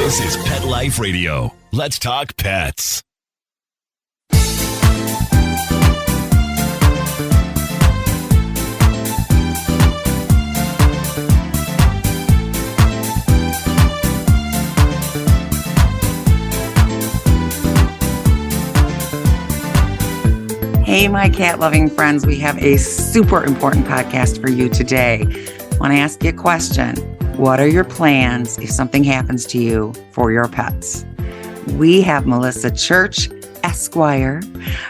This is Pet Life Radio. Let's talk pets. Hey, my cat-loving friends, we have a super important podcast for you today. I want to ask you a question. What are your plans if something happens to you for your pets? We have Malissa Church, Esquire,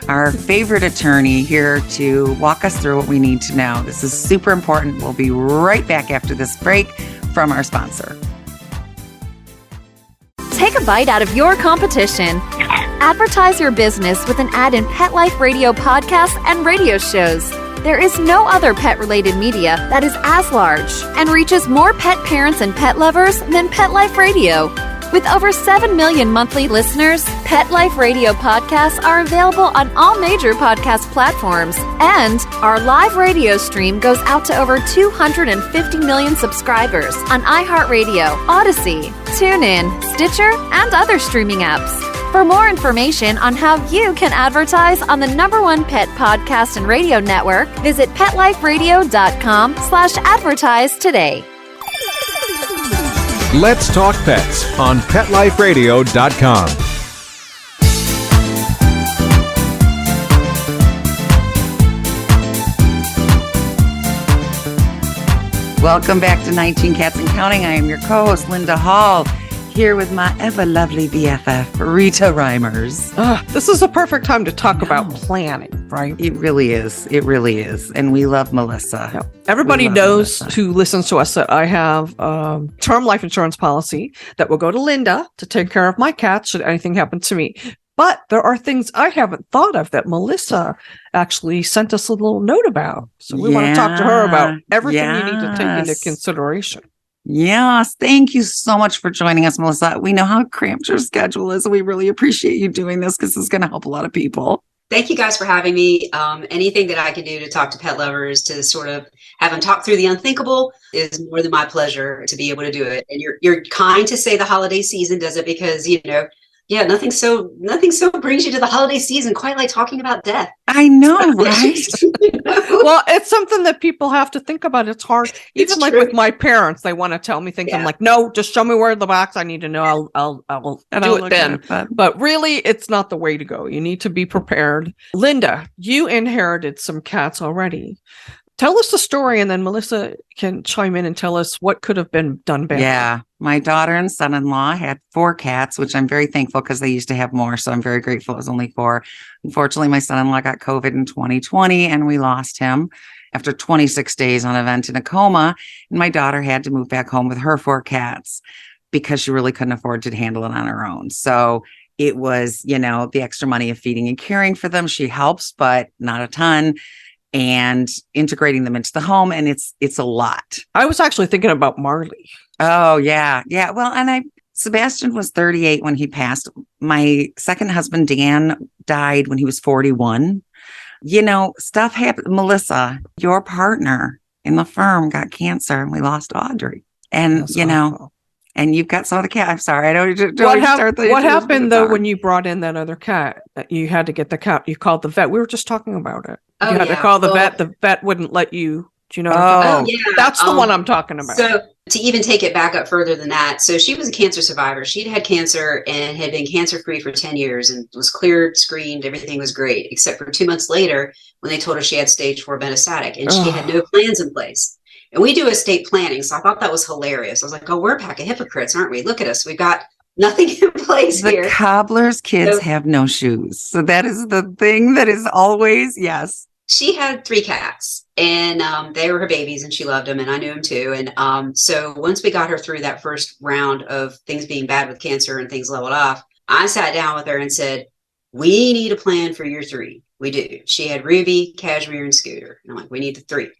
our favorite attorney, here to walk us through what we need to know. This is super important. We'll be right back after this break from our sponsor. Take a bite out of your competition. Advertise your business with an ad in Pet Life Radio podcasts and radio shows. There is no other pet-related media that is as large and reaches more pet parents and pet lovers than Pet Life Radio. With over 7 million monthly listeners, Pet Life Radio podcasts are available on all major podcast platforms, and our live radio stream goes out to over 250 million subscribers on iHeartRadio, Odyssey, TuneIn, Stitcher, and other streaming apps. For more information on how you can advertise on the #1 pet podcast and radio network, visit PetLifeRadio.com/advertise today. Let's Talk Pets on PetLifeRadio.com. Welcome back to 19 Cats and Counting. I am your co-host, Linda Hall, here with my ever-lovely BFF, Rita Reimers. This is a perfect time to talk about planning, right? It really is. It really is. And we love Melissa. Yeah. Everybody knows who listens to us that I have a term life insurance policy that will go to Linda to take care of my cats should anything happen to me. But there are things I haven't thought of that Melissa actually sent us a little note about. So we want to talk to her about everything you need to take into consideration. Yes. Thank you so much for joining us, Melissa. We know how cramped your schedule is. We really appreciate you doing this because it's going to help a lot of people. Thank you guys for having me. Anything that I can do to talk to pet lovers, to sort of have them talk through the unthinkable, is more than my pleasure to be able to do it. And you're kind to say the holiday season does it because, nothing so brings you to the holiday season quite like talking about death. I know, right? Well, it's something that people have to think about. It's hard. Even like with my parents, they want to tell me things. I'm like, no, just show me where the box. I need to know. I'll do it then. But really, it's not the way to go. You need to be prepared. Linda, you inherited some cats already. Tell us the story, and then Melissa can chime in and tell us what could have been done better. Yeah. My daughter and son-in-law had 4 cats, which I'm very thankful because they used to have more. So I'm very grateful it was only 4. Unfortunately, my son-in-law got COVID in 2020 and we lost him after 26 days on a vent in a coma. And my daughter had to move back home with her 4 cats because she really couldn't afford to handle it on her own. So it was, the extra money of feeding and caring for them. She helps, but not a ton. And integrating them into the home. And it's a lot. I was actually thinking about Marley. Oh, yeah. Yeah. Well, Sebastian was 38 when he passed. My second husband, Dan, died when he was 41. Stuff happened. Melissa, your partner in the firm, got cancer and we lost Audrey. And, awful. And you've got some of the cat. I'm sorry. I don't what happened though when you brought in that other cat? You had to get the cat. You called the vet. We were just talking about it. You had to call the vet. The vet wouldn't let you. Do you know? That's the one I'm talking about. So to even take it back up further than that, so she was a cancer survivor. She'd had cancer and had been cancer-free for 10 years and was cleared, screened. Everything was great, except for 2 months later when they told her she had stage 4 metastatic and she had no plans in place. And we do estate planning. So I thought that was hilarious. I was like, we're a pack of hypocrites, aren't we? Look at us. We've got nothing in place here. The cobbler's kids have no shoes. So that is the thing that is always, yes. She had 3 cats and they were her babies and she loved them and I knew them too. And so once we got her through that first round of things being bad with cancer and things leveled off, I sat down with her and said, we need a plan for year 3. We do. She had Ruby, Cashmere, and Scooter. And I'm like, we need the 3.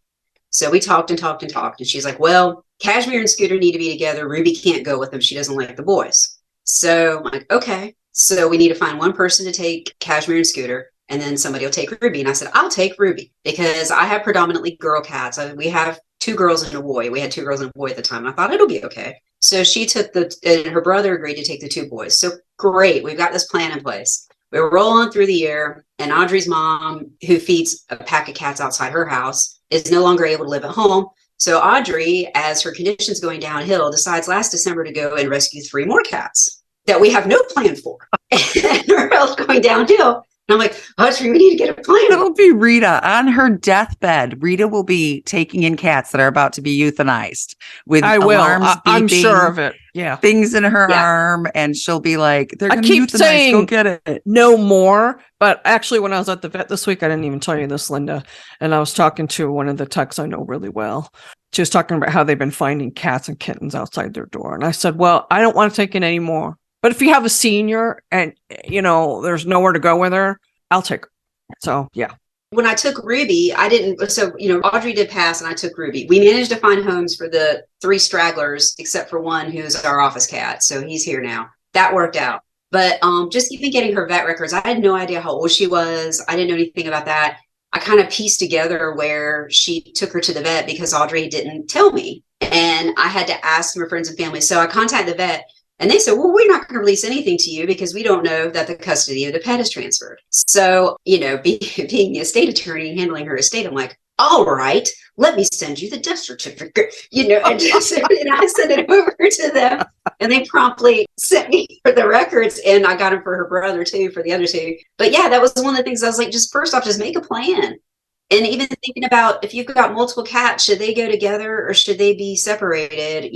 So we talked and talked and talked. And she's like, well, Cashmere and Scooter need to be together. Ruby can't go with them. She doesn't like the boys. So I'm like, okay. So we need to find one person to take Cashmere and Scooter. And then somebody will take Ruby. And I said, I'll take Ruby because I have predominantly girl cats. We have 2 girls and a boy. We had 2 girls and a boy at the time. And I thought it'll be okay. So she took and her brother agreed to take the 2 boys. So great. We've got this plan in place. We roll on through the year, and Audrey's mom, who feeds a pack of cats outside her house, is no longer able to live at home. So Audrey, as her condition's going downhill, decides last December to go and rescue 3 more cats that we have no plan for. And her health going downhill. And I'm like, Audrey, we need to get a plan. It'll be Rita on her deathbed. Rita will be taking in cats that are about to be euthanized with alarms beeping, I'm sure of it. Yeah. Things in her arm. And she'll be like, they're going to keep euthanize, saying go get it. No more. But actually, when I was at the vet this week, I didn't even tell you this, Linda. And I was talking to one of the techs I know really well. She was talking about how they've been finding cats and kittens outside their door. And I said, well, I don't want to take in any more. But if you have a senior and, there's nowhere to go with her, I'll take her. So, yeah. When I took Ruby, Audrey did pass and I took Ruby. We managed to find homes for the 3 stragglers, except for one who's our office cat. So he's here now. That worked out. But just even getting her vet records, I had no idea how old she was. I didn't know anything about that. I kind of pieced together where she took her to the vet because Audrey didn't tell me. And I had to ask my friends and family. So I contacted the vet. And they said, well, we're not going to release anything to you because we don't know that the custody of the pet is transferred. So, being the estate attorney and handling her estate, I'm like, all right, let me send you the death certificate, and I sent it over to them. And they promptly sent me for the records. And I got them for her brother, too, for the other 2. But yeah, that was one of the things I was like, just make a plan. And even thinking about if you've got multiple cats, should they go together or should they be separated?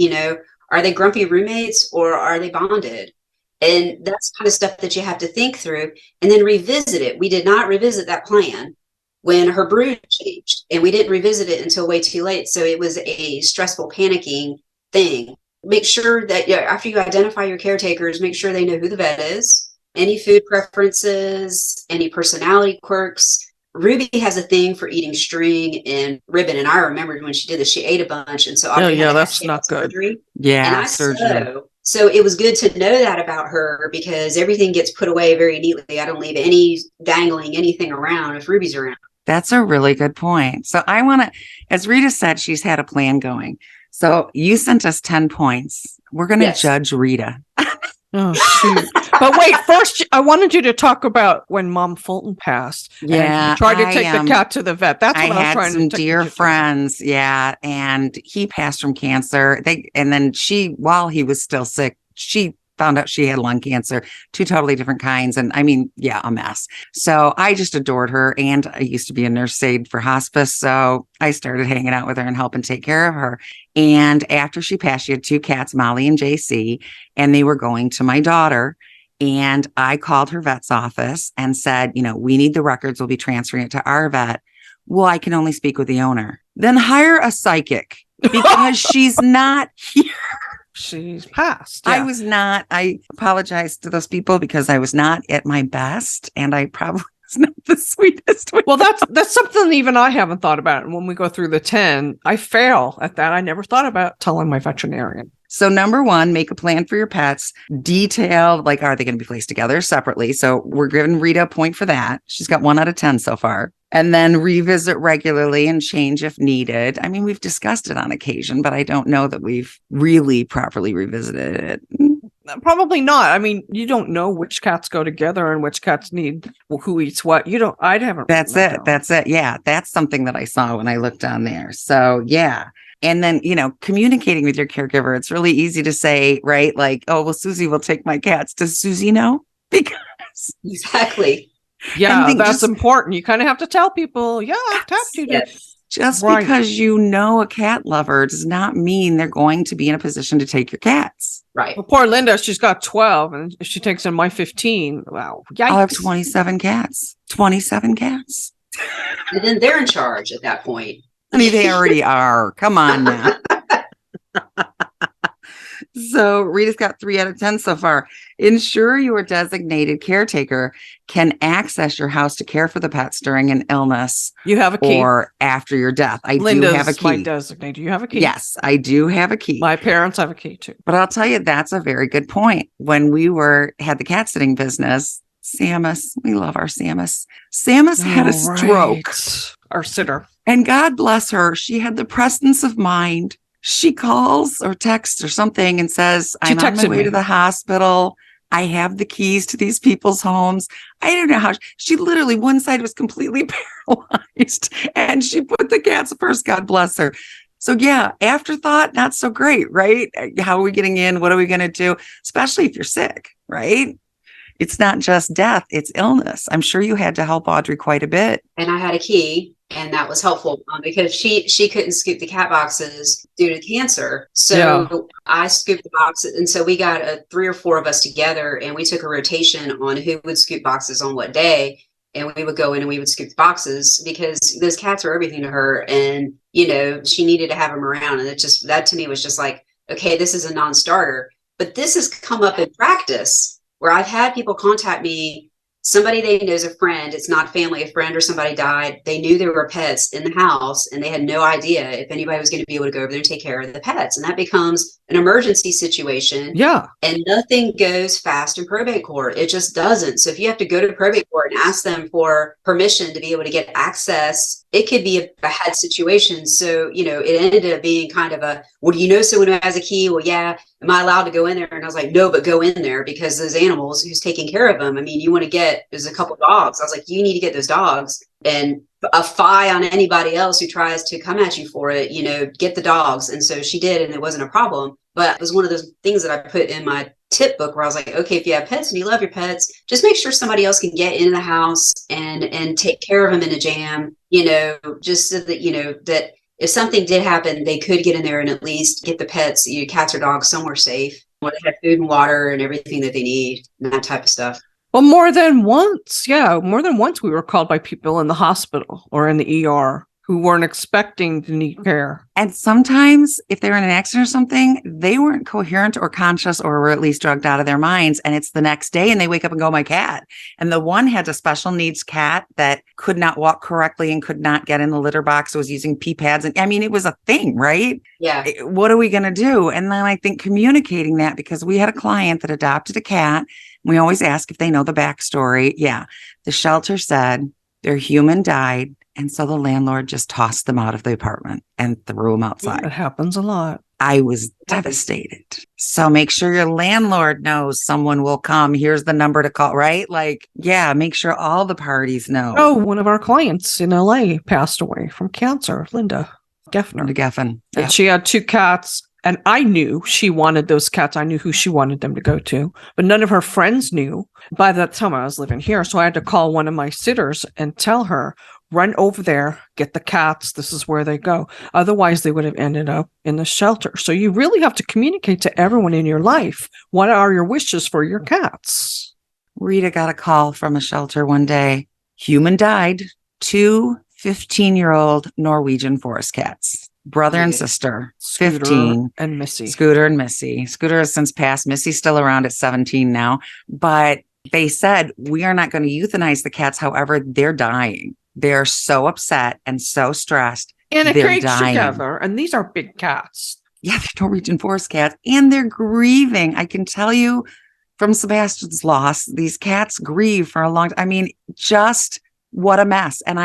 Are they grumpy roommates or are they bonded? And that's kind of stuff that you have to think through and then revisit it. We did not revisit that plan when her brood changed, and we didn't revisit it until way too late. So it was a stressful, panicking thing. Make sure that after you identify your caretakers, make sure they know who the vet is, any food preferences, any personality quirks. Ruby has a thing for eating string and ribbon. And I remembered when she did this, she ate a bunch. And so that's not good. Surgery. Yeah. So it was good to know that about her because everything gets put away very neatly. I don't leave any dangling anything around if Ruby's around. That's a really good point. So I want to, as Rita said, she's had a plan going. So you sent us 10 points. We're going to judge Rita. Oh, shoot. But wait, first, I wanted you to talk about when Mom Fulton passed. Yeah. Tried to take the cat to the vet. That's what I was trying to do. I had some dear friends. Yeah. And he passed from cancer. And then while he was still sick, she found out she had lung cancer, 2 totally different kinds. And I mean, a mess. So I just adored her. And I used to be a nurse aide for hospice. So I started hanging out with her and helping take care of her. And after she passed, she had 2 cats, Molly and JC, and they were going to my daughter. And I called her vet's office and said, we need the records. We'll be transferring it to our vet. Well, I can only speak with the owner. Then hire a psychic because she's not here. She's passed. Yeah. I apologize to those people because I was not at my best and I probably was not the sweetest. Well, that's something even I haven't thought about. And when we go through the 10, I fail at that. I never thought about telling my veterinarian. So number 1, make a plan for your pets. Detailed, like, are they going to be placed together separately? So we're giving Rita a point for that. She's got 1 out of 10 so far. And then revisit regularly and change if needed. I mean, we've discussed it on occasion, but I don't know that we've really properly revisited it. Probably not. I mean, you don't know which cats go together and which cats need who eats what. I haven't. That's it. That's it. Yeah. That's something that I saw when I looked on there. So yeah. And then, communicating with your caregiver, it's really easy to say, right? Like, oh, well, Susie will take my cats. Does Susie know? Because exactly. Yeah, that's important. You kind of have to tell people, I've tapped you. Yes. Just because a cat lover does not mean they're going to be in a position to take your cats. Right. Well, poor Linda, she's got 12 and if she takes in my 15, wow. Yikes. I'll have 27 cats. 27 cats. And then they're in charge at that point. I mean, they already are. Come on now. So Rita's got 3 out of 10 so far. Ensure your designated caretaker can access your house to care for the pets during an illness. You have a key. Or after your death. Linda's do have a key. My designated. You have a key. Yes, I do have a key. My parents have a key too. But I'll tell you, that's a very good point. When we had the cat sitting business, Samus, we love our Samus. Samus had a stroke. Our sitter. And God bless her, she had the presence of mind she calls or texts or something and says, I'm on my way to the hospital. I have the keys to these people's homes. I don't know how she literally, one side was completely paralyzed and she put the cats first. God bless her. So yeah, afterthought, not so great, right? How are we getting in? What are we going to do? Especially if you're sick, right? It's not just death, it's illness. I'm sure you had to help Audrey quite a bit. And I had a key, and that was helpful because she couldn't scoop the cat boxes due to cancer. So I scooped the boxes. And so we got 3 or 4 of us together, and we took a rotation on who would scoop boxes on what day. And we would go in and we would scoop the boxes because those cats are everything to her. And, you know, she needed to have them around. And it just, that to me was just like, okay, this is a non-starter. But this has come up in practice where I've had people contact me. Somebody they know is a friend. It's not family, a friend or somebody died. They knew there were pets in the house and they had no idea if anybody was going to be able to go over there and take care of the pets. And that becomes an emergency situation. Yeah. And nothing goes fast in probate court. It just doesn't. So if you have to go to probate court and ask them for permission to be able to get access, it could be a bad situation. So, you know, it ended up being kind of a, well, do you know someone who has a key? Well, yeah. Am I allowed to go in there? And I was like, no, but go in there because those animals, who's taking care of them? I mean, you want to get, there's a couple dogs. I was like, you need to get those dogs, and a fie on anybody else who tries to come at you for it, you know, get the dogs. And so she did, and it wasn't a problem. But it was one of those things that I put in my tip book where I was like, okay, if you have pets and you love your pets, just make sure somebody else can get into the house and take care of them in a jam, you know, just so that, you know, that if something did happen, they could get in there and at least get the pets, cats or dogs, somewhere safe, where they have food and water and everything that they need and that type of stuff. Well, more than once we were called by people in the hospital or in the ER who weren't expecting to need care. And sometimes if they were in an accident or something, they weren't coherent or conscious or were at least drugged out of their minds. And it's the next day and they wake up and go, my cat. And the one had a special needs cat that could not walk correctly and could not get in the litter box. It was using pee pads. And I mean, it was a thing, right? Yeah. What are we going to do? And then I think communicating that, because we had a client that adopted a cat. We always ask if they know the backstory. Yeah. The shelter said their human died. And so the landlord just tossed them out of the apartment and threw them outside. It happens a lot. I was devastated. So make sure your landlord knows someone will come. Here's the number to call, right? Like, yeah, make sure all the parties know. Oh, one of our clients in LA passed away from cancer, Linda Geffner. Linda Geffen. And she had 2 cats. And I knew she wanted those cats. I knew who she wanted them to go to, but none of her friends knew by that time I was living here. So I had to call one of my sitters and tell her, run over there, get the cats. This is where they go. Otherwise, they would have ended up in the shelter. So you really have to communicate to everyone in your life. What are your wishes for your cats? Rita got a call from a shelter one day. Human died. 2 15-year-old Norwegian forest cats. Brother and sister, Scooter 15. And Missy. Scooter and Missy. Scooter has since passed. Missy's still around at 17 now. But they said, we are not going to euthanize the cats. However, they're dying. They're so upset and so stressed. In a they're cage dying together. And these are big cats. Yeah, they're Norwegian forest cats. And they're grieving. I can tell you from Sebastian's loss, these cats grieve for a long time. I mean, just what a mess. And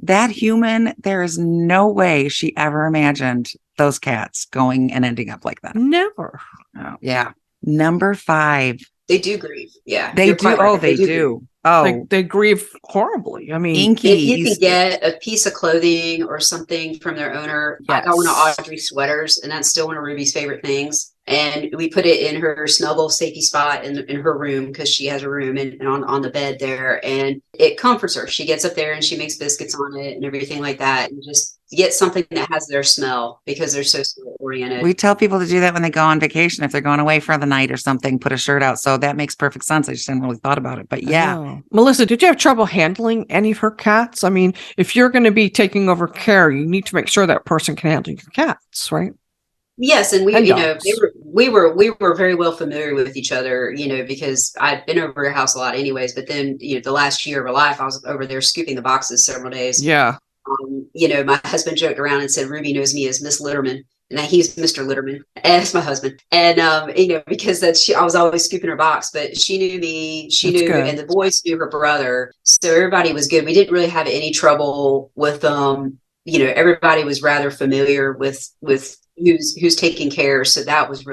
that human, there is no way she ever imagined those cats going and ending up like that. Never. Oh, yeah. Number 5. They do grieve. Yeah. They do. Right. Oh, they do. Oh, they grieve horribly. I mean, Inky, if you can get a piece of clothing or something from their owner. Yes. I got one of Audrey's sweaters, and that's still one of Ruby's favorite things. And we put it in her snuggle safety spot in her room, because she has a room and on the bed there, and it comforts her. She gets up there and she makes biscuits on it and everything like that, and just get something that has their smell, because they're so oriented. We tell people to do that when they go on vacation. If they're going away for the night or something, put a shirt out. So that makes perfect sense. I just hadn't really thought about it, but yeah. Oh. Melissa, did you have trouble handling any of her cats? I mean, if you're going to be taking over care, you need to make sure that person can handle your cats, right? Yes, and we were very well familiar with each other, you know, because I'd been over her house a lot anyways. But then, you know, the last year of her life, I was over there scooping the boxes several days. Yeah. You know, my husband joked around and said Ruby knows me as Miss Litterman, and that he's Mr. Litterman, and that's my husband. And you know, because I was always scooping her box, but she knew me, and the boys knew her brother, so everybody was good. We didn't really have any trouble with them. You know, everybody was rather familiar with who's taking care. So that was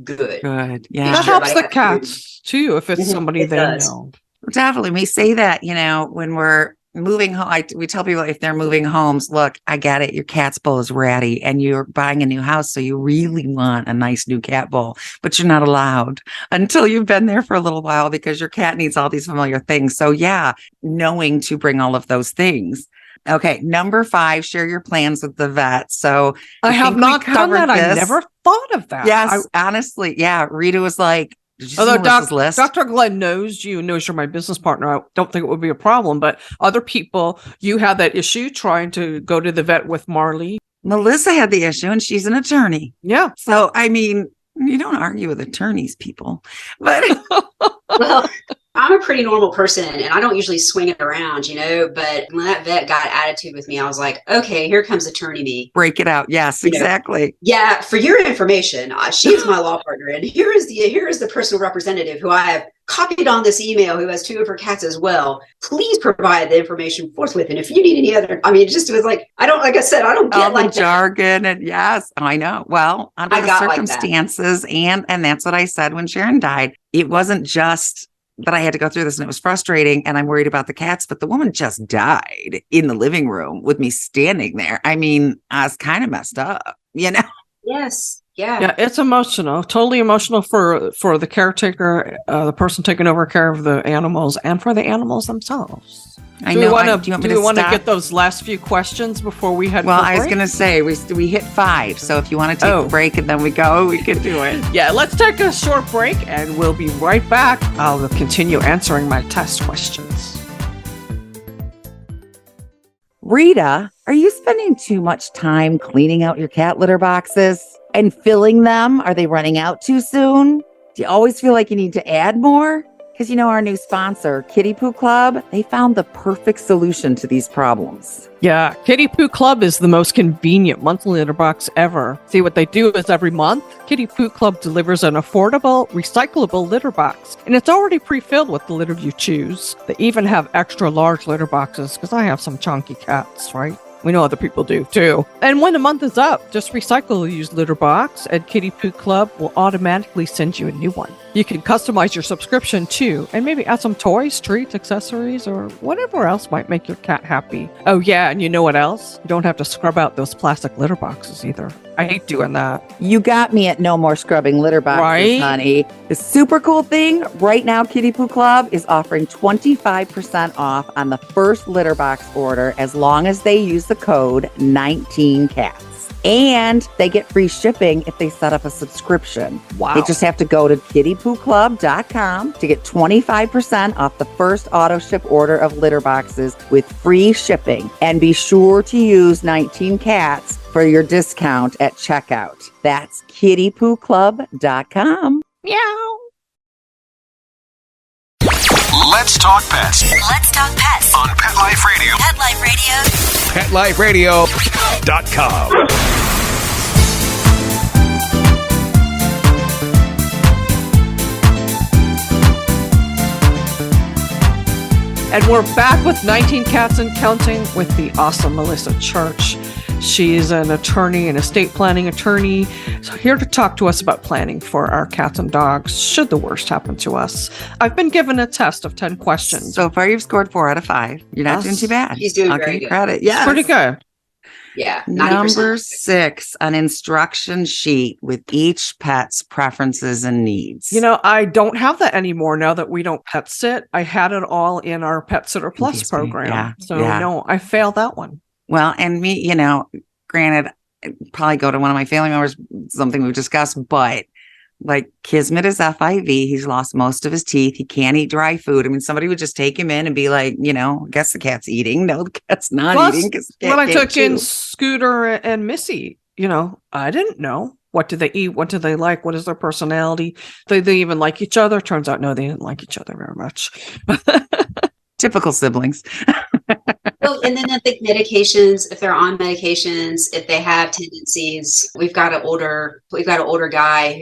good. Good. Yeah. That helps the cats too, if it's somebody they know. Definitely. We say that, when we're moving home, we tell people if they're moving homes, look, I get it. Your cat's bowl is ratty and you're buying a new house. So you really want a nice new cat bowl, but you're not allowed until you've been there for a little while because your cat needs all these familiar things. So yeah, knowing to bring all of those things. Okay. Number 5, share your plans with the vet. So I have not done that. I never thought of that. Yes. Honestly. Yeah. Rita was like, although Dr. Glenn knows you're my business partner, I don't think it would be a problem. But other people, you had that issue trying to go to the vet with Marley. Melissa had the issue and she's an attorney. Yeah. So, I mean, you don't argue with attorneys, people. But well, I'm a pretty normal person and I don't usually swing it around, but when that vet got attitude with me, I was like, okay, here comes attorney me. Break it out. Yes, exactly. Yeah. For your information, she's my law partner. And here is the personal representative who I have copied on this email who has 2 of her cats as well. Please provide the information forthwith. And if you need any other, it just was like, I don't get all like the jargon and yes, I know. Well, under the circumstances like and that's what I said when Sharon died. It wasn't just that I had to go through this and it was frustrating and I'm worried about the cats, but the woman just died in the living room with me standing there. I was kind of messed up, Yes. Yeah, it's emotional, totally emotional for the caretaker, the person taking over care of the animals and for the animals themselves. Do we want to get those last few questions before we head? Well, I was going to say we hit 5, so if you want to take a break and then we can do it. Yeah, let's take a short break and we'll be right back. I'll continue answering my test questions. Rita, are you spending too much time cleaning out your cat litter boxes and filling them? Are they running out too soon? Do you always feel like you need to add more? Because our new sponsor, Kitty Poo Club, they found the perfect solution to these problems. Yeah, Kitty Poo Club is the most convenient monthly litter box ever. See, what they do is every month, Kitty Poo Club delivers an affordable, recyclable litter box. And it's already pre-filled with the litter you choose. They even have extra large litter boxes because I have some chunky cats, right? We know other people do too. And when the month is up, just recycle the used litter box and Kitty Poo Club will automatically send you a new one. You can customize your subscription too, and maybe add some toys, treats, accessories, or whatever else might make your cat happy. Oh yeah, and you know what else? You don't have to scrub out those plastic litter boxes either. I hate doing that. You got me at no more scrubbing litter boxes, right? Honey. The super cool thing, right now Kitty Poo Club is offering 25% off on the first litter box order as long as they use the code 19cats. And they get free shipping if they set up a subscription. Wow. They just have to go to kittypooclub.com to get 25% off the first auto ship order of litter boxes with free shipping. And be sure to use 19cats for your discount at checkout. That's kittypooclub.com. Meow. Let's talk pets. Let's talk pets On Pet Life Radio. Pet Life Radio. PetLifeRadio.com. And we're back with 19 Cats and Counting with the awesome Malissa Church. She's an attorney, an estate planning attorney, so here to talk to us about planning for our cats and dogs should the worst happen to us. I've been given a test of 10 questions. So far, you've scored 4 out of 5. You're not doing too bad. She's doing very good. Credit. Yes. Pretty good. Yeah. 90%. Number 6, an instruction sheet with each pet's preferences and needs. I don't have that anymore now that we don't pet sit. I had it all in our Pet Sitter Plus program. Yeah. No, I failed that one. Well, and me, granted, I'd probably go to one of my family members, something we've discussed, but like Kismet is FIV. He's lost most of his teeth. He can't eat dry food. Somebody would just take him in and be like, guess the cat's eating. No, the cat's not eating. When I took in Scooter and Missy, I didn't know. What do they eat? What do they like? What is their personality? Do they even like each other? Turns out, no, they didn't like each other very much. Typical siblings. Well, and then I think medications, if they're on medications, if they have tendencies, we've got an older guy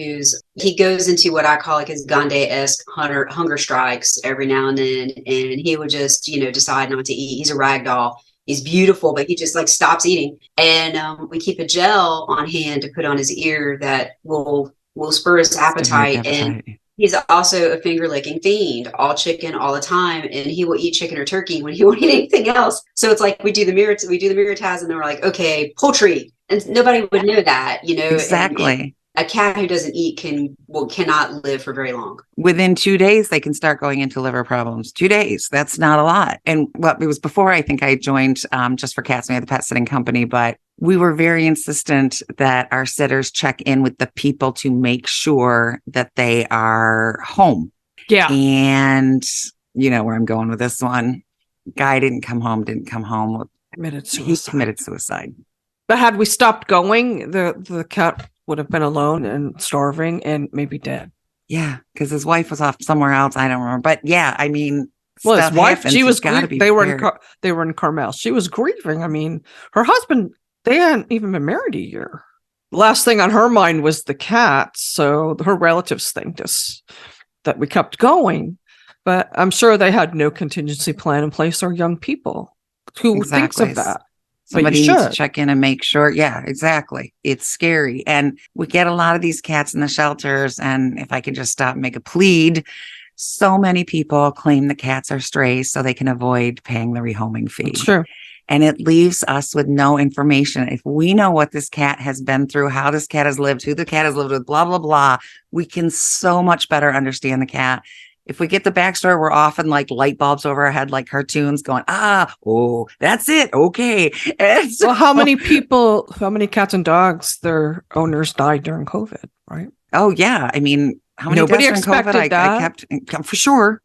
he goes into what I call like his Gandhi-esque hunger strikes every now and then. And he would just, decide not to eat. He's a rag doll. He's beautiful, but he just like stops eating. And we keep a gel on hand to put on his ear that will spur his appetite. And he's also a finger licking fiend, all chicken all the time. And he will eat chicken or turkey when he won't eat anything else. So it's like we do the mirror test, and then we're like, okay, poultry. And nobody would know that, Exactly. And a cat who doesn't eat cannot live for very long. Within 2 days, they can start going into liver problems. 2 days. That's not a lot. And it was before I think I joined Just for Cats. We had the pet sitting company, but we were very insistent that our sitters check in with the people to make sure that they are home. Yeah. And you know where I'm going with this one. Guy didn't come home. Committed suicide. He committed suicide. But had we stopped going, the cat would have been alone and starving and maybe dead. Yeah, because his wife was off somewhere else. I don't remember. But yeah, I mean, well, his wife, happens. she was grieving. They were in Carmel. She was grieving. I mean, her husband, they hadn't even been married a year. The last thing on her mind was the cat. So her relatives think that we kept going. But I'm sure they had no contingency plan in place, or young people. Who thinks of that? Somebody needs to check in and make sure. Yeah, exactly. It's scary. And we get a lot of these cats in the shelters. And if I could just stop and make a plead, so many people claim the cats are strays so they can avoid paying the rehoming fee. Sure. And it leaves us with no information. If we know what this cat has been through, how this cat has lived, who the cat has lived with, blah, blah, blah, we can so much better understand the cat. If we get the backstory, we're often like light bulbs over our head, like cartoons going, oh, that's it. Okay. So, well, how many cats and dogs, their owners died during COVID, right? Oh, yeah. I mean, how many Nobody deaths during COVID? I kept for sure.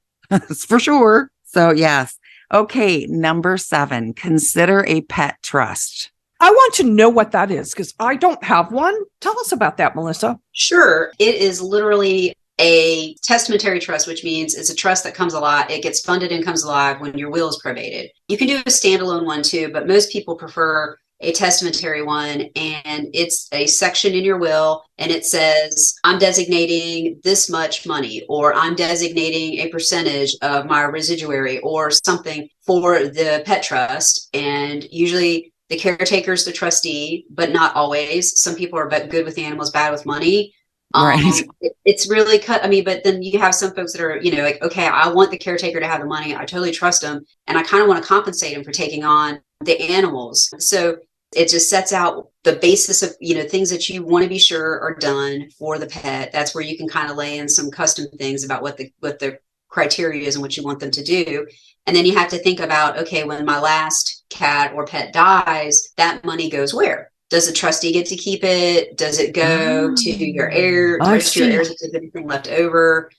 For sure. So, yes. Okay. Number 7, consider a pet trust. I want to know what that is because I don't have one. Tell us about that, Melissa. Sure. It is literally a testamentary trust, which means it's a trust that comes alive. It gets funded and comes alive when your will is probated. You can do a standalone one too, but most people prefer a testamentary one. And it's a section in your will, and it says, I'm designating this much money, or I'm designating a percentage of my residuary or something for the pet trust. And usually the caretaker is the trustee, but not always. Some people are good with animals, bad with money. Right. It's really cut. I mean, but then you have some folks that are, like, okay, I want the caretaker to have the money. I totally trust them. And I kind of want to compensate them for taking on the animals. So it just sets out the basis of, things that you want to be sure are done for the pet. That's where you can kind of lay in some custom things about what the criteria is and what you want them to do. And then you have to think about, okay, when my last cat or pet dies, that money goes where? Does the trustee get to keep it? Does it go to your heirs? Your heirs if there's anything left over?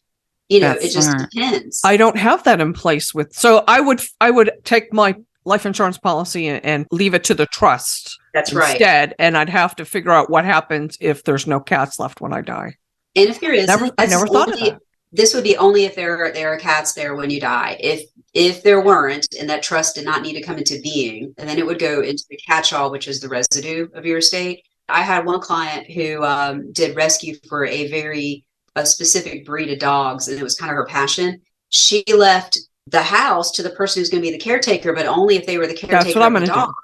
It just depends. I don't have that in place so I would take my life insurance policy and leave it to the trust. That's instead, and I'd have to figure out what happens if there's no cats left when I die. And if there is, I never thought of that. This would be only if there are cats there when you die. If there weren't, and that trust did not need to come into being, and then it would go into the catch-all, which is the residue of your estate. I had one client who did rescue for a specific breed of dogs, and it was kind of her passion. She left the house to the person who's going to be the caretaker, but only if they were the caretaker. That's what I'm of the dogs. Do.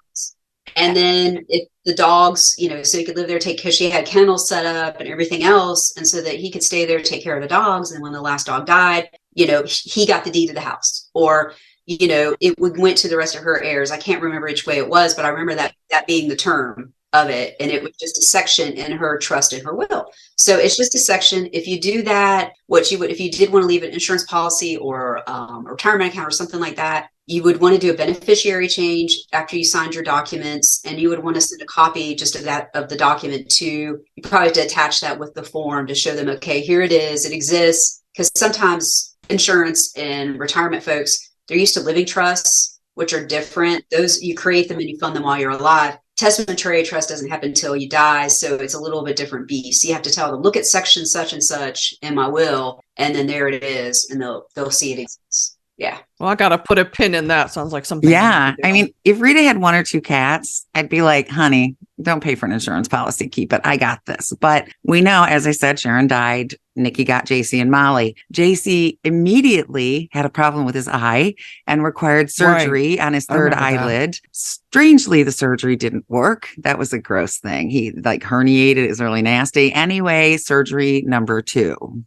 And then if the dogs, so he could live there, because she had kennels set up and everything else, and so that he could stay there, take care of the dogs. And when the last dog died, he got the deed to the house, or, it went to the rest of her heirs. I can't remember which way it was, but I remember that being the term of it. And it was just a section in her trust in her will. So it's just a section. If you do that, if you did want to leave an insurance policy or a retirement account or something like that, you would want to do a beneficiary change after you signed your documents, and you would want to send a copy just of the document you probably have to attach that with the form to show them, okay, here it is, it exists. Because sometimes insurance and retirement folks, they're used to living trusts, which are different. Those, you create them and you fund them while you're alive. Testamentary trust doesn't happen until you die, so it's a little bit different beast. You have to tell them, look at section such and such in my will, and then there it is, and they'll see it exists. Yeah. Well, I got to put a pin in that. Sounds like something. Yeah. I mean, if Rita had 1 or 2 cats, I'd be like, honey, don't pay for an insurance policy. Keep it. I got this. But we know, as I said, Sharon died Nikki got JC and Molly. JC immediately had a problem with his eye and required surgery on his third eyelid. Strangely, the surgery didn't work. That was a gross thing. He like herniated. It was really nasty. Anyway, surgery number 2.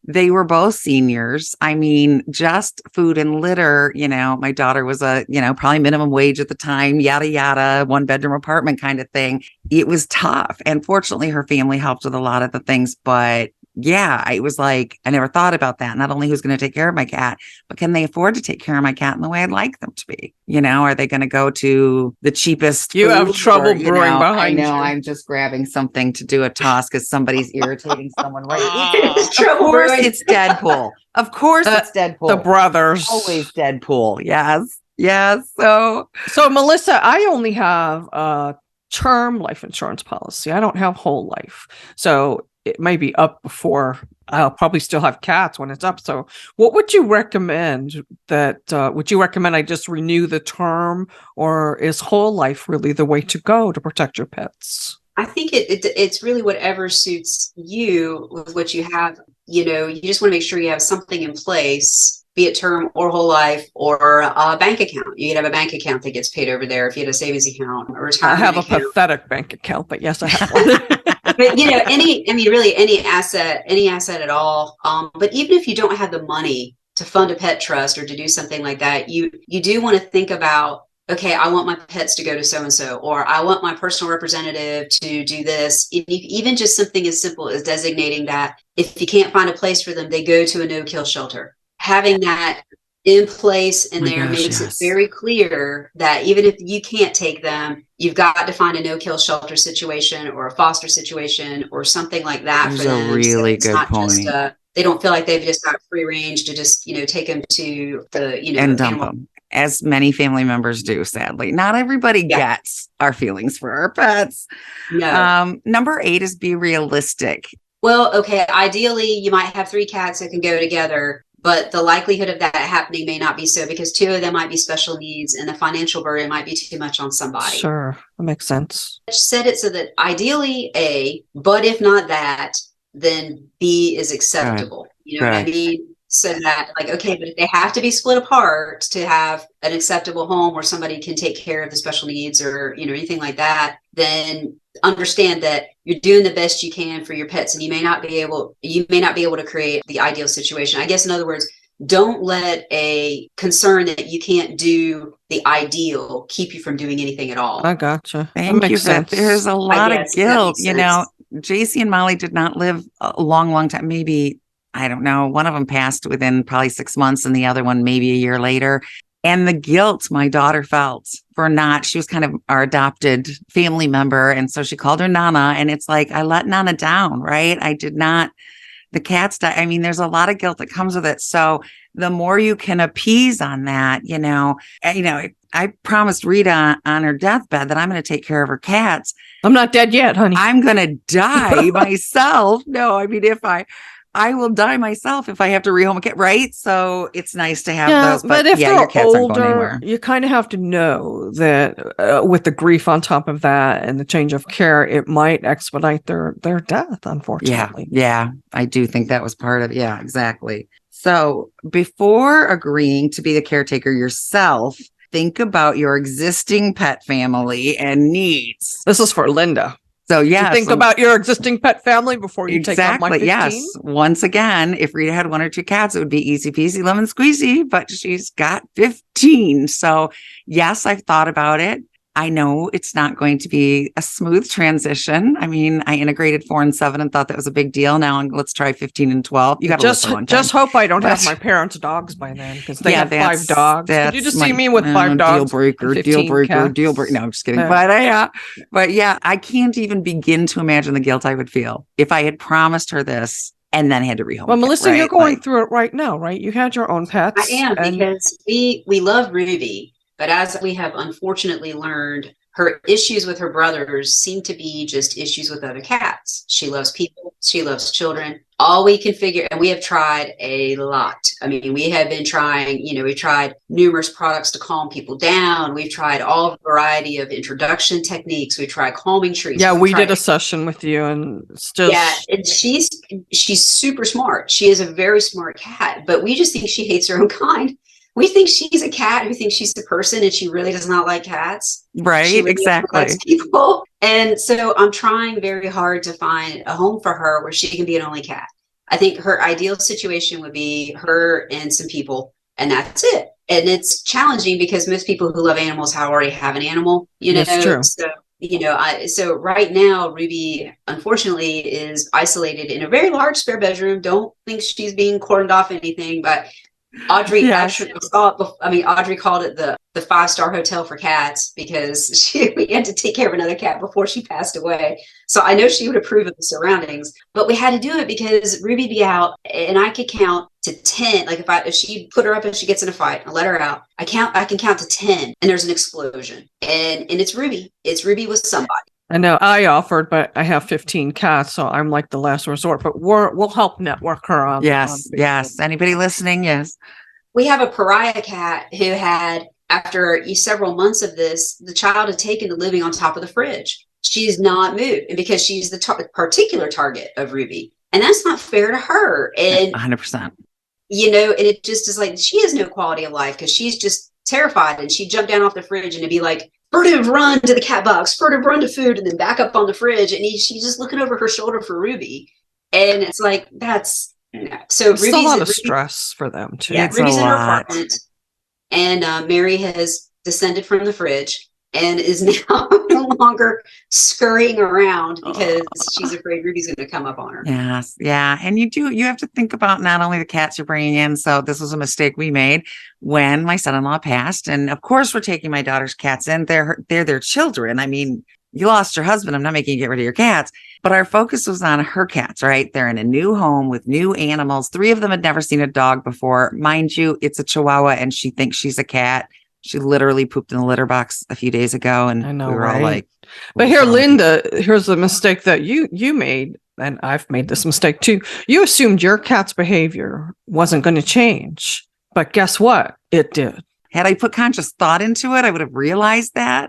They were both seniors. I mean, just food and litter, my daughter was probably minimum wage at the time, yada, yada, 1-bedroom apartment kind of thing. It was tough. And fortunately, her family helped with a lot of the things. But yeah, I was like, I never thought about that. Not only who's going to take care of my cat, but can they afford to take care of my cat in the way I'd like them to be? Are they going to go to the cheapest? You have trouble brewing behind you. I'm just grabbing something to do a toss because somebody's irritating someone right now. Of course, it's Deadpool. Of course, it's Deadpool. The brothers. Always Deadpool. Yes. Yes. So Melissa, I only have a term life insurance policy. I don't have whole life. So it may be up before I'll probably still have cats when it's up. So what would you recommend would you recommend I just renew the term, or is whole life really the way to go to protect your pets? I think it's really whatever suits you with what you have. You just want to make sure you have something in place, be it term or whole life or a bank account. You could have a bank account that gets paid over there if you had a savings account or retirement I have account. A pathetic bank account, but yes, I have one. But any asset at all. But even if you don't have the money to fund a pet trust or to do something like that, you do want to think about, okay, I want my pets to go to so-and-so, or I want my personal representative to do this. Even just something as simple as designating that if you can't find a place for them, they go to a no-kill shelter. Having that in place and makes it very clear that even if you can't take them, you've got to find a no-kill shelter situation or a foster situation or something like that for them. That's a really good point. They don't feel like they've just got free range to just, take them to the, and dump them, as many family members do, sadly. Not everybody gets our feelings for our pets. No. Number 8 is be realistic. Well, okay, ideally, you might have 3 cats that can go together, but the likelihood of that happening may not be so because 2 of them might be special needs and the financial burden might be too much on somebody. Sure, that makes sense. Set it so that ideally A, but if not that, then B is acceptable. You know what I mean? So that okay, but if they have to be split apart to have an acceptable home where somebody can take care of the special needs or, anything like that, then understand that you're doing the best you can for your pets and you may not be able to create the ideal situation. I guess in other words, don't let a concern that you can't do the ideal keep you from doing anything at all. I gotcha. Thank you. There's a lot of guilt. JC and Molly did not live a long time. Maybe, I don't know, one of them passed within probably 6 months and the other one maybe a year later. And the guilt my daughter felt for she was kind of our adopted family member. And so she called her Nana. And it's like, I let Nana down, right? I did not, the cats died. I mean, there's a lot of guilt that comes with it. So the more you can appease on that, I promised Rita on her deathbed that I'm going to take care of her cats. I'm not dead yet, honey. I'm going to die myself. No, I mean, I will die myself if I have to rehome a cat, right? So it's nice to have those. But if they're older, you kind of have to know that with the grief on top of that and the change of care, it might expedite their death, unfortunately. Yeah, I do think that was part of it. Yeah, exactly. So before agreeing to be the caretaker yourself, think about your existing pet family and needs. This is for Linda. So think about your existing pet family before you take on my 15? Yes. Once again, if Rita had 1 or 2 cats, it would be easy peasy lemon squeezy, but she's got 15. So yes, I've thought about it. I know it's not going to be a smooth transition. I mean, I integrated 4 and 7 and thought that was a big deal. Now let's try 15 and 12. You got to just hope I don't have my parents' dogs by then because they have 5 dogs. Could you just see me with 5 dogs? Deal breaker. No, I'm just kidding. Yeah. But I can't even begin to imagine the guilt I would feel if I had promised her this and then had to rehome. Well, Melissa, you're going through it right now, right? You had your own pets. I am because we love Ruby. But as we have unfortunately learned, her issues with her brothers seem to be just issues with other cats. She loves people. She loves children. All we can figure, and we have tried a lot. I mean, we have been trying, we've tried numerous products to calm people down. We've tried all variety of introduction techniques. We tried calming treats. Yeah, we did a session with you, and it's just... Yeah, and she's super smart. She is a very smart cat, but we just think she hates her own kind. We think she's a cat who thinks she's a person, and she really does not like cats. Right, she really exactly. Likes people. And so I'm trying very hard to find a home for her where she can be an only cat. I think her ideal situation would be her and some people, and that's it. And it's challenging because most people who love animals already have an animal, That's true. So, so right now, Ruby, unfortunately, is isolated in a very large spare bedroom. Don't think she's being cordoned off anything, but Audrey actually Audrey called it the 5-star hotel for cats because we had to take care of another cat before she passed away. So I know she would approve of the surroundings, but we had to do it because Ruby be out and I could count to 10. Like if she put her up and she gets in a fight, I let her out. I can count to 10 and there's an explosion and it's Ruby. It's Ruby with somebody. I know I offered, but I have 15 cats, so I'm like the last resort. But we'll help network her on. Yes. Anybody listening? Yes. We have a pariah cat who had, after several months of this, the child had taken to living on top of the fridge. She's not moved, and because she's the particular target of Ruby, and that's not fair to her. And 100%. And it just is like she has no quality of life because she's just terrified, and she jumped down off the fridge and it'd be like, furtive run to the cat box, furtive run to food, and then back up on the fridge. And she's just looking over her shoulder for Ruby. And it's like, that's so it's Ruby's a lot of stress for them too. Yeah, It's Ruby's a in her lot. apartment. And Mary has descended from the fridge and is now no longer scurrying around because she's afraid Ruby's going to come up on her. Yes. Yeah. And you have to think about not only the cats you're bringing in. So this was a mistake we made when my son-in-law passed. And of course, we're taking my daughter's cats in. They're their children. I mean, you lost your husband. I'm not making you get rid of your cats, but our focus was on her cats, right? They're in a new home with new animals. 3 of them had never seen a dog before. Mind you, it's a Chihuahua and she thinks she's a cat. She literally pooped in the litter box a few days ago. And I know, we were right? all like, but here, Linda, here's a mistake that you made. And I've made this mistake too. You assumed your cat's behavior wasn't going to change, but guess what? It did. Had I put conscious thought into it, I would have realized that.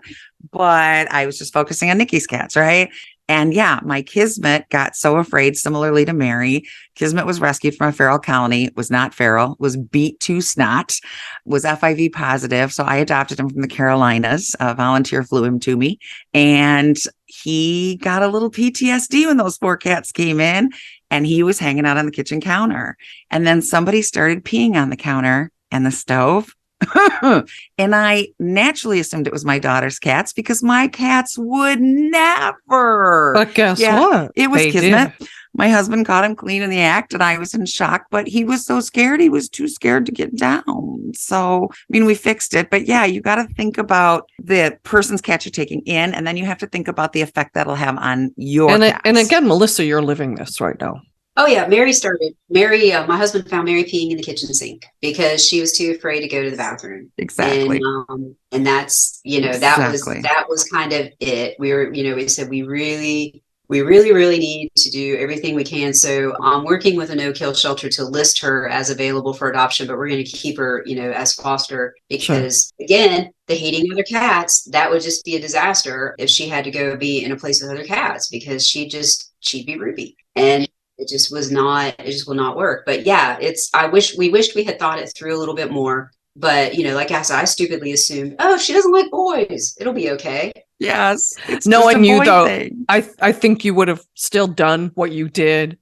But I was just focusing on Nikki's cats, right? And yeah, my Kismet got so afraid, similarly to Mary. Kismet was rescued from a feral colony, was not feral, was beat to snot, was FIV positive. So I adopted him from the Carolinas. A volunteer flew him to me. And he got a little PTSD when those 4 cats came in and he was hanging out on the kitchen counter. And then somebody started peeing on the counter and the stove. And I naturally assumed it was my daughter's cats because my cats would never. But guess what? It was They Kismet. did. My husband caught him clean in the act and I was in shock, but he was so scared. He was too scared to get down. So, I mean, we fixed it, but yeah, you got to think about the person's cat you're taking in. And then you have to think about the effect that'll have on your cats. And again, Melissa, you're living this right now. Oh yeah, Mary, my husband found Mary peeing in the kitchen sink because she was too afraid to go to the bathroom. Exactly. And that's, that was kind of it. We said we really need to do everything we can. So I'm working with a no-kill shelter to list her as available for adoption, but we're going to keep her, as foster because again, the hating other cats, that would just be a disaster if she had to go be in a place with other cats because she'd be Ruby. And it just will not work. But yeah, we wished we had thought it through a little bit more. But, like I said, I stupidly assumed, she doesn't like boys. It'll be okay. Yes. Knowing you though, I think you would have still done what you did,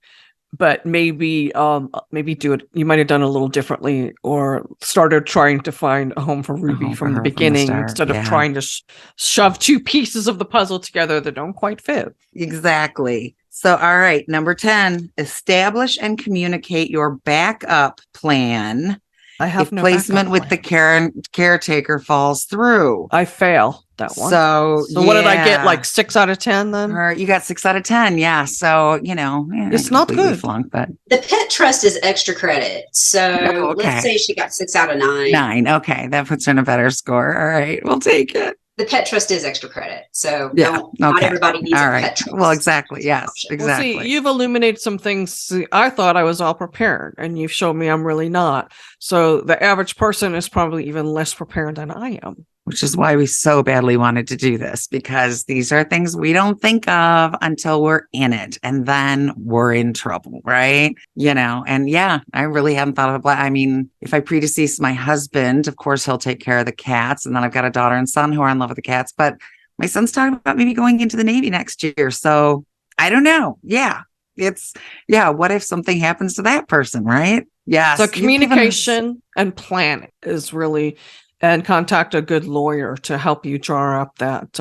but maybe do it. You might have done a little differently or started trying to find a home for Ruby from the beginning instead of trying to shove 2 pieces of the puzzle together that don't quite fit. Exactly. So, all right. Number 10, establish and communicate your backup plan. I have if no placement with the caretaker falls through. I fail that one. So what did I get? Like 6 out of 10 then? Or you got 6 out of 10. Yeah. So, it's not good. Flunk, but the pet trust is extra credit. So let's say she got 6 out of 9. 9. Okay. That puts her in a better score. All right. We'll take it. the pet trust is extra credit. So Yeah. not Okay. everybody needs All a right. pet trust. Well, exactly. Yes, option. exactly. Well, see, you've illuminated some things. See, I thought I was all prepared, and you've shown me I'm really not. So the average person is probably even less prepared than I am. Which is why we so badly wanted to do this, because these are things we don't think of until we're in it, and then we're in trouble, right? And yeah, I really haven't thought of it. I mean, if I predecease my husband, of course, he'll take care of the cats. And then I've got a daughter and son who are in love with the cats, but my son's talking about maybe going into the Navy next year. So I don't know. Yeah. What if something happens to that person, right? Yeah. So communication and planning is really, and contact a good lawyer to help you draw up that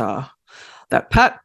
pet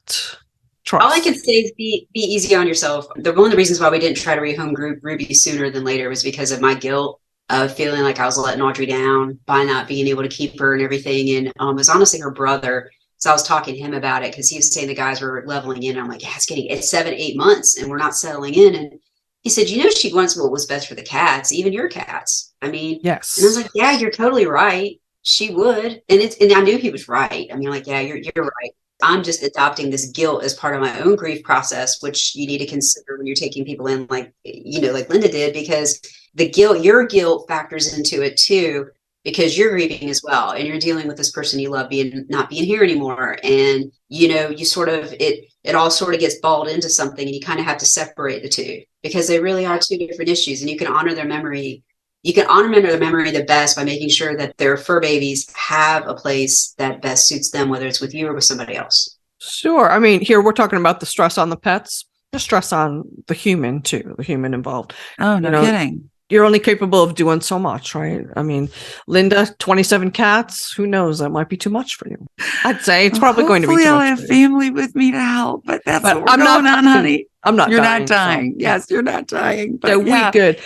trust. All I can say is be easy on yourself. One of the reasons why we didn't try to rehome Ruby sooner than later was because of my guilt of feeling like I was letting Audrey down by not being able to keep her and everything. And it was honestly her brother. So I was talking to him about it because he was saying the guys were leveling in. I'm like, yeah, it's 7-8 months and we're not settling in. And he said, she wants what was best for the cats, even your cats. I mean, yes. And I was like, yeah, you're totally right. She would. And I knew he was right. I mean, like, yeah, you're right. I'm just adopting this guilt as part of my own grief process, which you need to consider when you're taking people in, like Linda did, because your guilt factors into it too, because you're grieving as well. And you're dealing with this person you love not being here anymore. And, you sort of, it all sort of gets balled into something, and you kind of have to separate the two because they really are two different issues, and you can honor their memory. You can honor their memory the best by making sure that their fur babies have a place that best suits them, whether it's with you or with somebody else. Sure. I mean, here we're talking about the stress on the pets, the stress on the human too, the human involved. Oh, no kidding. You're only capable of doing so much, right? I mean, Linda, 27 cats, who knows? That might be too much for you. I'd say it's probably going to be too much. I'll have family with me to help, but that's what we're going on, honey. I'm not You're dying. not dying. So. Yes, you're not dying. But so we good.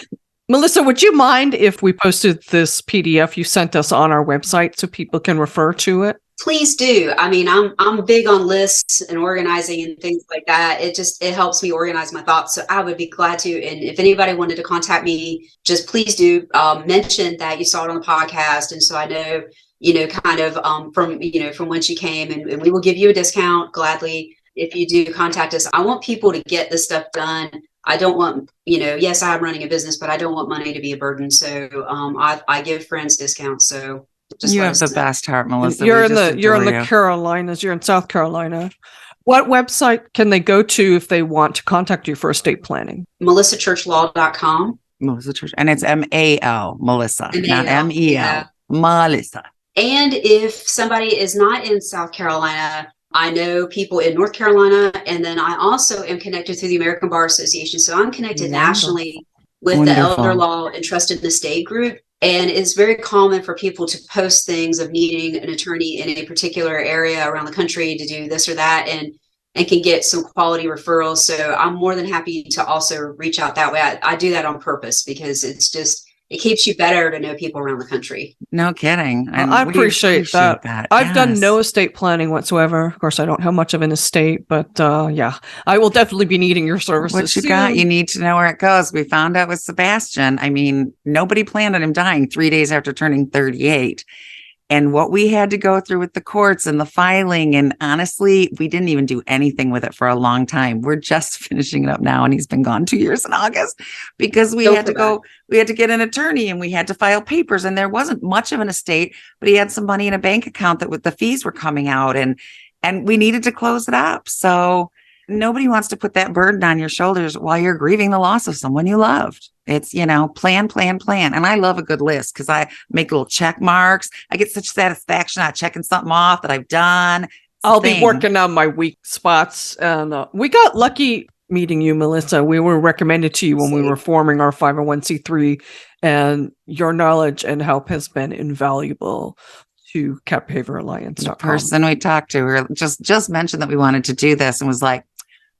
Melissa, would you mind if we posted this PDF you sent us on our website so people can refer to it? Please do. I mean, I'm big on lists and organizing and things like that. It helps me organize my thoughts. So I would be glad to. And if anybody wanted to contact me, just please do mention that you saw it on the podcast. And so I know, kind of from when she came, and we will give you a discount gladly if you do contact us. I want people to get this stuff done. I don't want, yes, I'm running a business, but I don't want money to be a burden. So I give friends discounts. So you have the best heart, Melissa. You're in the Carolinas. You're in South Carolina. What website can they go to if they want to contact you for estate planning? MelissaChurchLaw.com. Melissa Church. And it's MAL, Melissa, not MEL. Yeah. Melissa. And if somebody is not in South Carolina, I know people in North Carolina, and then I also am connected through the American Bar Association. So I'm connected nationally with the Elder Law and Trust and Estate group. And it's very common for people to post things of needing an attorney in a particular area around the country to do this or that, and can get some quality referrals. So I'm more than happy to also reach out that way. I do that on purpose because it keeps you better to know people around the country. No kidding. I appreciate that. I've done no estate planning whatsoever. Of course, I don't have much of an estate, but yeah, I will definitely be needing your services. What you got, you need to know where it goes. We found out with Sebastian. I mean, nobody planned on him dying 3 days after turning 38. And what we had to go through with the courts and the filing. And honestly, we didn't even do anything with it for a long time. We're just finishing it up now. And he's been gone 2 years in August because we had to get an attorney and we had to file papers. And there wasn't much of an estate, but he had some money in a bank account that with the fees were coming out and we needed to close it up. So nobody wants to put that burden on your shoulders while you're grieving the loss of someone you loved. It's, plan. And I love a good list because I make little check marks. I get such satisfaction out of checking something off that I've done. I'll be working on my weak spots. And we got lucky meeting you, Melissa. We were recommended to you when we were forming our 501c3, and your knowledge and help has been invaluable to Cat Behavior Alliance. The person we talked to just mentioned that we wanted to do this and was like,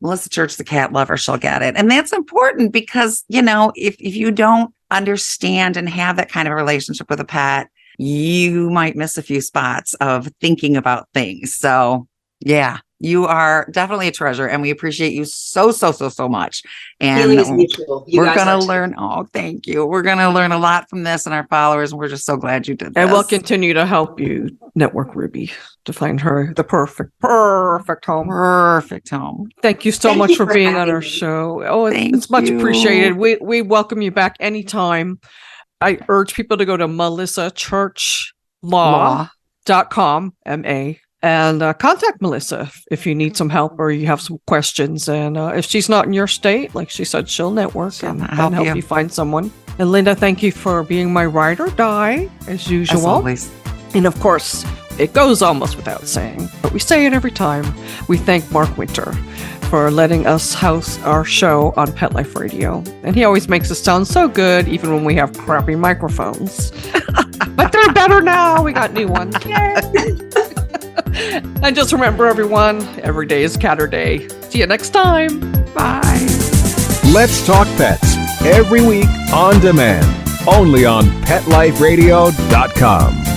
Melissa Church, the cat lover, she'll get it. And that's important because, if you don't understand and have that kind of relationship with a pet, you might miss a few spots of thinking about things. So yeah, You are definitely a treasure, and we appreciate you so much. And Feeling is mutual. You we're guys going are to too. learn. Oh, thank you. We're going to learn a lot from this and our followers. And we're just so glad you did this. And we'll continue to help you network Ruby to find her the perfect home. Perfect home. Thank you so Thank much you for for being on having our me. show. Oh, Thank it's much you. appreciated. We welcome you back anytime. I urge people to go to melissachurchlaw.com, MA, and contact Melissa if you need some help or you have some questions. And if she's not in your state, like she said, she'll network and help you find someone. And Linda, thank you for being my ride or die, as usual. As always. And of course, it goes almost without saying, but we say it every time. We thank Mark Winter for letting us host our show on Pet Life Radio. And he always makes us sound so good, even when we have crappy microphones. But they're better now. We got new ones. Yay! And just remember, everyone, every day is Catter Day. See you next time. Bye. Let's Talk Pets, every week on demand, only on PetLifeRadio.com.